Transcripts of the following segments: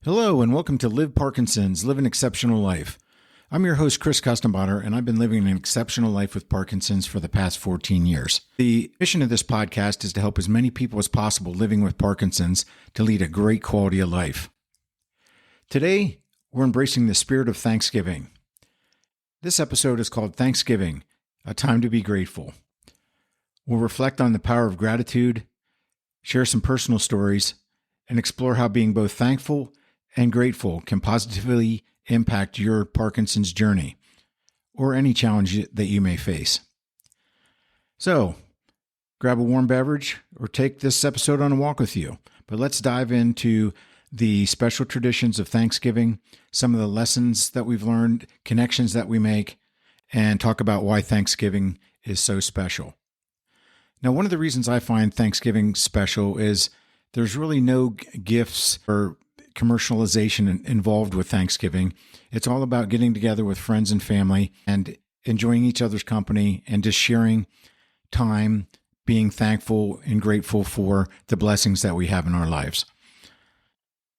Hello and welcome to Live Parkinson's, Live an Exceptional Life. I'm your host, Chris Kustanbauter, and I've been living an exceptional life with Parkinson's for the past 14 years. The mission of this podcast is to help as many people as possible living with Parkinson's to lead a great quality of life. Today, we're embracing the spirit of Thanksgiving. This episode is called Thanksgiving, a time to be grateful. We'll reflect on the power of gratitude, share some personal stories, and explore how being both thankful and grateful can positively impact your Parkinson's journey or any challenge that you may face. So, grab a warm beverage or take this episode on a walk with you. But let's dive into the special traditions of Thanksgiving, some of the lessons that we've learned, connections that we make, and talk about why Thanksgiving is so special. Now, one of the reasons I find Thanksgiving special is there's really no gifts or commercialization involved with Thanksgiving. It's all about getting together with friends and family and enjoying each other's company and just sharing time, being thankful and grateful for the blessings that we have in our lives.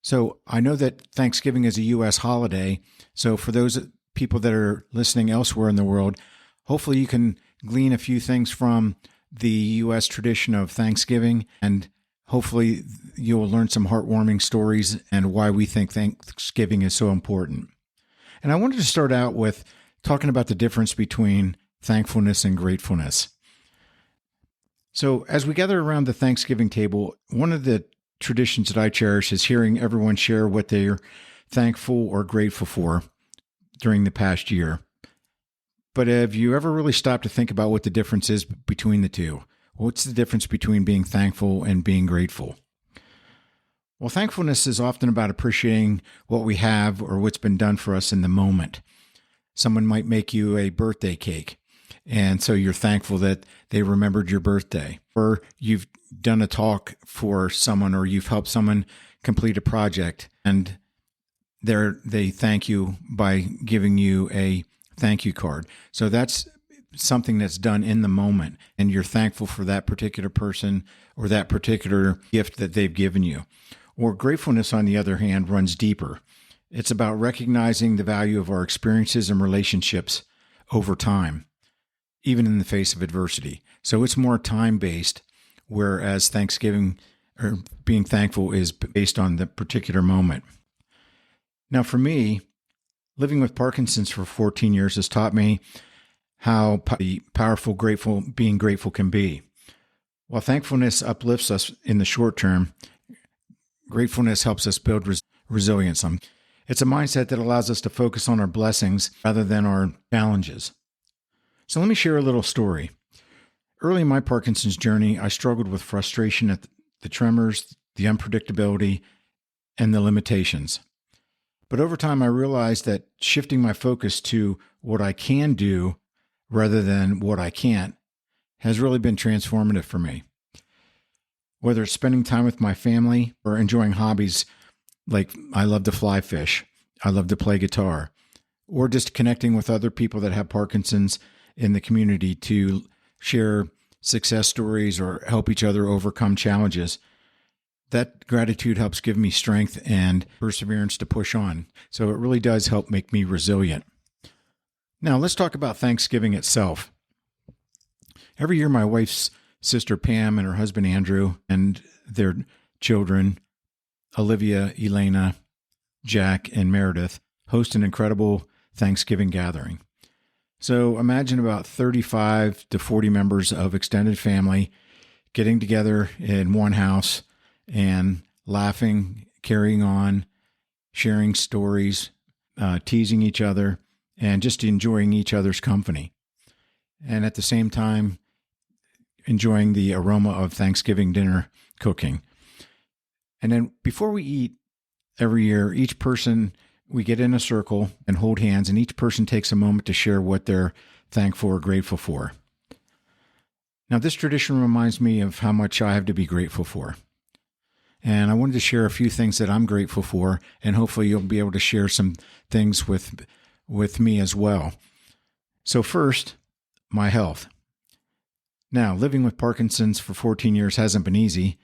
So I know that Thanksgiving is a U.S. holiday. So for those people that are listening elsewhere in the world, hopefully you can glean a few things from the U.S. tradition of Thanksgiving, and hopefully you'll learn some heartwarming stories and why we think Thanksgiving is so important. And I wanted to start out with talking about the difference between thankfulness and gratefulness. So as we gather around the Thanksgiving table, one of the traditions that I cherish is hearing everyone share what they're thankful or grateful for during the past year. But have you ever really stopped to think about what the difference is between the two? What's the difference between being thankful and being grateful? Well, thankfulness is often about appreciating what we have or what's been done for us in the moment. Someone might make you a birthday cake, and so you're thankful that they remembered your birthday. Or you've done a talk for someone, or you've helped someone complete a project, and they thank you by giving you a thank you card. So that's something that's done in the moment, and you're thankful for that particular person or that particular gift that they've given you. Or gratefulness, on the other hand, runs deeper. It's about recognizing the value of our experiences and relationships over time, even in the face of adversity. So it's more time-based, whereas Thanksgiving or being thankful is based on the particular moment. Now, for me, living with Parkinson's for 14 years has taught me how powerful being grateful can be. While thankfulness uplifts us in the short term, gratefulness helps us build resilience. It's a mindset that allows us to focus on our blessings rather than our challenges. So let me share a little story. Early in my Parkinson's journey, I struggled with frustration at the tremors, the unpredictability, and the limitations. But over time, I realized that shifting my focus to what I can do rather than what I can't has really been transformative for me. Whether it's spending time with my family or enjoying hobbies like I love to fly fish, I love to play guitar, or just connecting with other people that have Parkinson's in the community to share success stories or help each other overcome challenges, that gratitude helps give me strength and perseverance to push on. So it really does help make me resilient. Now, let's talk about Thanksgiving itself. Every year, my wife's sister Pam and her husband Andrew and their children, Olivia, Elena, Jack, and Meredith, host an incredible Thanksgiving gathering. So imagine about 35 to 40 members of extended family getting together in one house and laughing, carrying on, sharing stories, teasing each other, and just enjoying each other's company. And at the same time, enjoying the aroma of Thanksgiving dinner cooking. And then before we eat every year, each person, we get in a circle and hold hands, and each person takes a moment to share what they're thankful or grateful for. Now, this tradition reminds me of how much I have to be grateful for. And I wanted to share a few things that I'm grateful for, and hopefully you'll be able to share some things with me as well. So first, my health. Now, living with Parkinson's for 14 years hasn't been easy,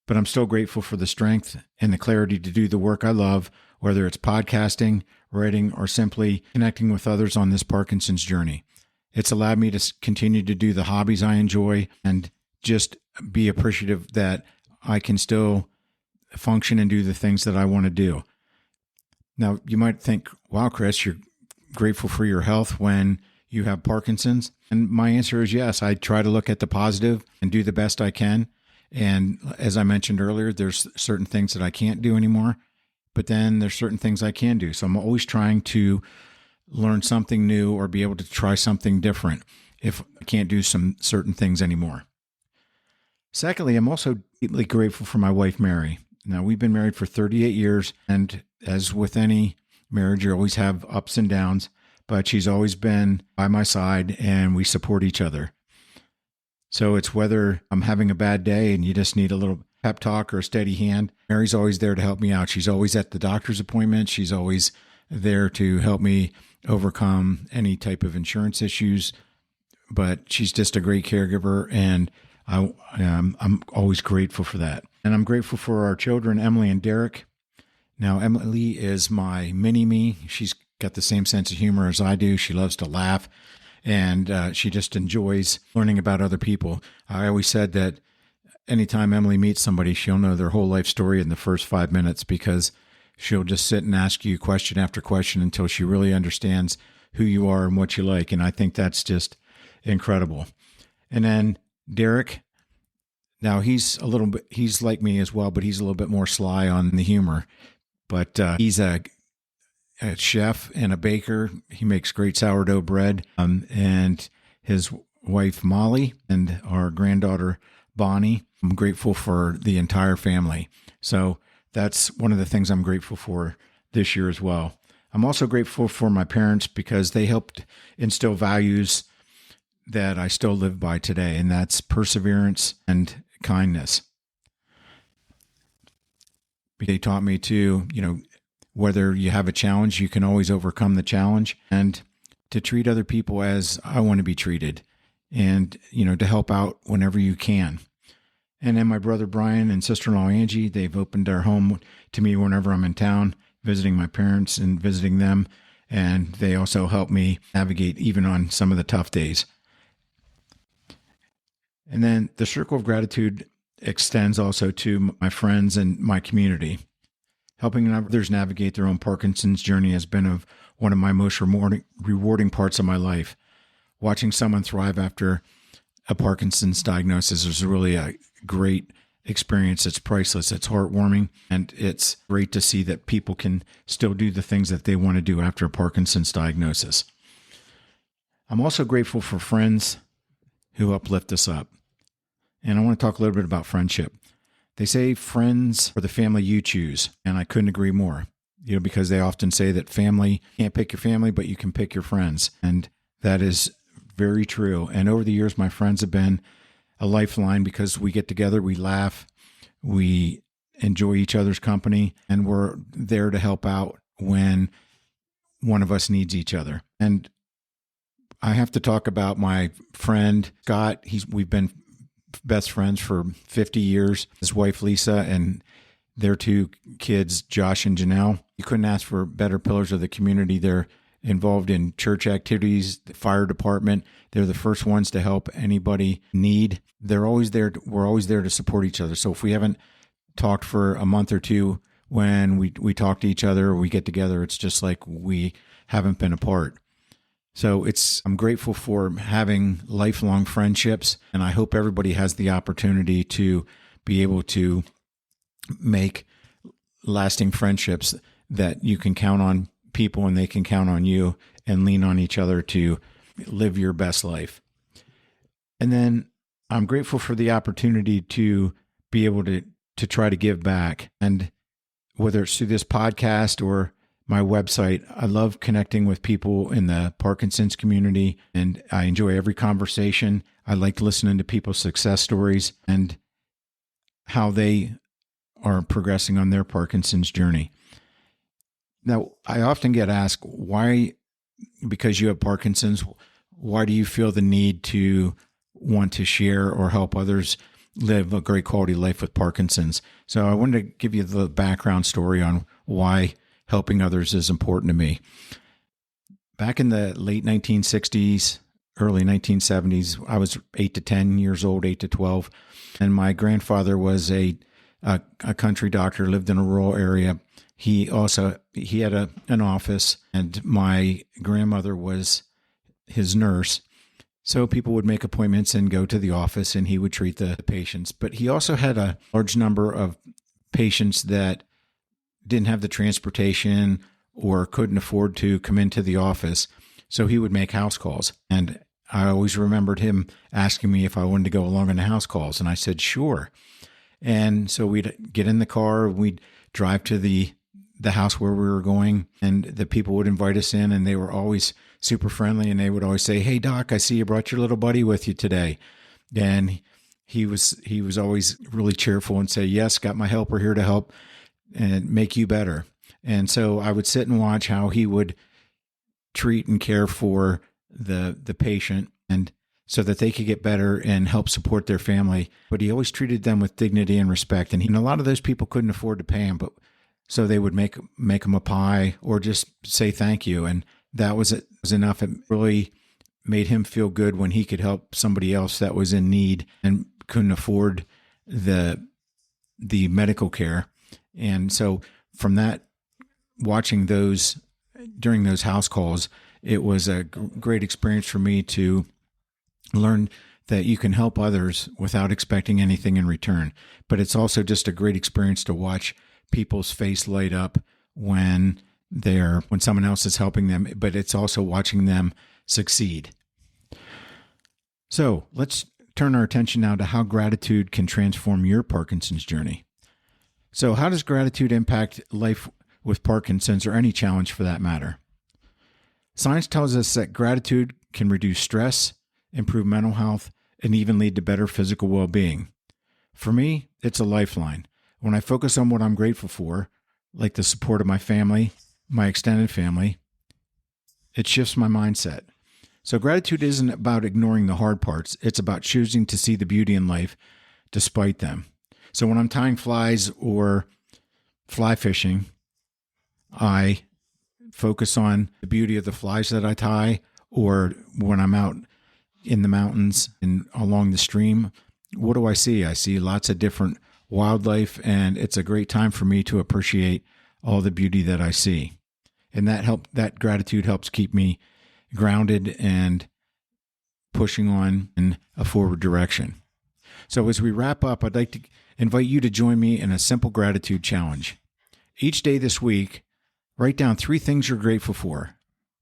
but I'm still grateful for the strength and the clarity to do the work I love, whether it's podcasting, writing, or simply connecting with others on this Parkinson's journey. It's allowed me to continue to do the hobbies I enjoy and just be appreciative that I can still function and do the things that I want to do. Now, you might think, wow, Chris, you're grateful for your health when you have Parkinson's. And my answer is yes. I try to look at the positive and do the best I can. And as I mentioned earlier, there's certain things that I can't do anymore, but then there's certain things I can do. So I'm always trying to learn something new or be able to try something different if I can't do some certain things anymore. Secondly, I'm also deeply grateful for my wife, Mary. Now, we've been married for 38 years, and as with any marriage, you always have ups and downs, but she's always been by my side, and we support each other. So it's whether I'm having a bad day and you just need a little pep talk or a steady hand, Mary's always there to help me out. She's always at the doctor's appointment. She's always there to help me overcome any type of insurance issues, but she's just a great caregiver, and I'm always grateful for that. And I'm grateful for our children, Emily and Derek. Now, Emily is my mini-me. She's got the same sense of humor as I do. She loves to laugh, and she just enjoys learning about other people. I always said that anytime Emily meets somebody, she'll know their whole life story in the first 5 minutes, because she'll just sit and ask you question after question until she really understands who you are and what you like. And I think that's just incredible. And then Derek, now he's like me as well, but he's a little bit more sly on the humor. But he's a chef and a baker. He makes great sourdough bread. And his wife, Molly, and our granddaughter, Bonnie. I'm grateful for the entire family. So that's one of the things I'm grateful for this year as well. I'm also grateful for my parents because they helped instill values that I still live by today, and that's perseverance and kindness. They taught me to, whether you have a challenge, you can always overcome the challenge, and to treat other people as I want to be treated, and, to help out whenever you can. And then my brother Brian and sister-in-law Angie, they've opened their home to me whenever I'm in town, visiting my parents and visiting them, and they also help me navigate even on some of the tough days. And then the circle of gratitude extends also to my friends and my community. Helping others navigate their own Parkinson's journey has been one of my most rewarding parts of my life. Watching someone thrive after a Parkinson's diagnosis is really a great experience. It's priceless. It's heartwarming. And it's great to see that people can still do the things that they want to do after a Parkinson's diagnosis. I'm also grateful for friends who uplift us up. And I want to talk a little bit about friendship. They say friends are the family you choose, and I couldn't agree more. Because they often say that family, you can't pick your family, but you can pick your friends. And that is very true. And over the years, my friends have been a lifeline because we get together, we laugh, we enjoy each other's company, and we're there to help out when one of us needs each other. And I have to talk about my friend, Scott. We've been best friends for 50 years, his wife, Lisa, and their two kids, Josh and Janelle. You couldn't ask for better pillars of the community. They're involved in church activities, the fire department. They're the first ones to help anybody need. They're always there. We're always there to support each other. So if we haven't talked for a month or two, when we talk to each other or we get together, it's just like we haven't been apart. So I'm grateful for having lifelong friendships, and I hope everybody has the opportunity to be able to make lasting friendships that you can count on people and they can count on you and lean on each other to live your best life. And then I'm grateful for the opportunity to be able to try to give back. And whether it's through this podcast or my website, I love connecting with people in the Parkinson's community, and I enjoy every conversation. I like listening to people's success stories and how they are progressing on their Parkinson's journey. Now, I often get asked, why, because you have Parkinson's, why do you feel the need to want to share or help others live a great quality life with Parkinson's. So I wanted to give you the background story on why helping others is important to me. Back in the late 1960s, early 1970s, I was 8 to 10 years old, 8 to 12, and my grandfather was a country doctor, lived in a rural area. He had an office, and my grandmother was his nurse. So people would make appointments and go to the office, and he would treat the patients. But he also had a large number of patients that didn't have the transportation or couldn't afford to come into the office. So he would make house calls. And I always remembered him asking me if I wanted to go along on the house calls. And I said, sure. And so we'd get in the car, we'd drive to the house where we were going, and the people would invite us in, and they were always super friendly, and they would always say, "Hey doc, I see you brought your little buddy with you today." And he was always really cheerful and say, "Yes, got my helper here to help and make you better." And so I would sit and watch how he would treat and care for the patient, and so that they could get better and help support their family. But he always treated them with dignity and respect. And a lot of those people couldn't afford to pay him, but so they would make him a pie or just say thank you. And that was enough. It really made him feel good when he could help somebody else that was in need and couldn't afford the medical care. And so from that, watching those during those house calls, it was a great experience for me to learn that you can help others without expecting anything in return. But it's also just a great experience to watch people's face light up when someone else is helping them, but it's also watching them succeed. So let's turn our attention now to how gratitude can transform your Parkinson's journey. So how does gratitude impact life with Parkinson's, or any challenge for that matter? Science tells us that gratitude can reduce stress, improve mental health, and even lead to better physical well-being. For me, it's a lifeline. When I focus on what I'm grateful for, like the support of my family, my extended family, it shifts my mindset. So gratitude isn't about ignoring the hard parts. It's about choosing to see the beauty in life despite them. So when I'm tying flies or fly fishing, I focus on the beauty of the flies that I tie, or when I'm out in the mountains and along the stream, what do I see? I see lots of different wildlife, and it's a great time for me to appreciate all the beauty that I see. And that gratitude helps keep me grounded and pushing on in a forward direction. So as we wrap up, I'd like to invite you to join me in a simple gratitude challenge. Each day this week, write down 3 things you're grateful for.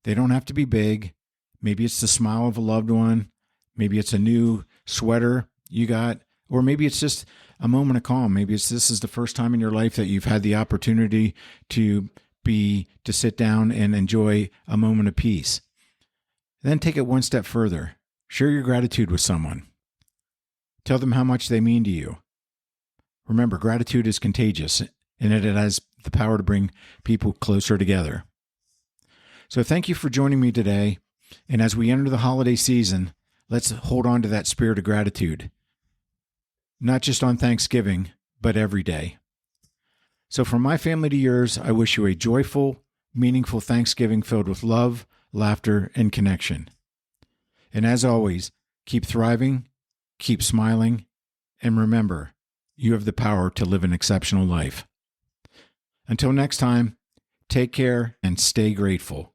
They don't have to be big. Maybe it's the smile of a loved one. Maybe it's a new sweater you got, or maybe it's just a moment of calm. Maybe this is the first time in your life that you've had the opportunity to sit down and enjoy a moment of peace. Then take it one step further. Share your gratitude with someone. Tell them how much they mean to you. Remember, gratitude is contagious, and it has the power to bring people closer together. So thank you for joining me today. And as we enter the holiday season, let's hold on to that spirit of gratitude. Not just on Thanksgiving, but every day. So from my family to yours, I wish you a joyful, meaningful Thanksgiving filled with love, laughter, and connection. And as always, keep thriving, keep smiling, and remember, you have the power to live an exceptional life. Until next time, take care and stay grateful.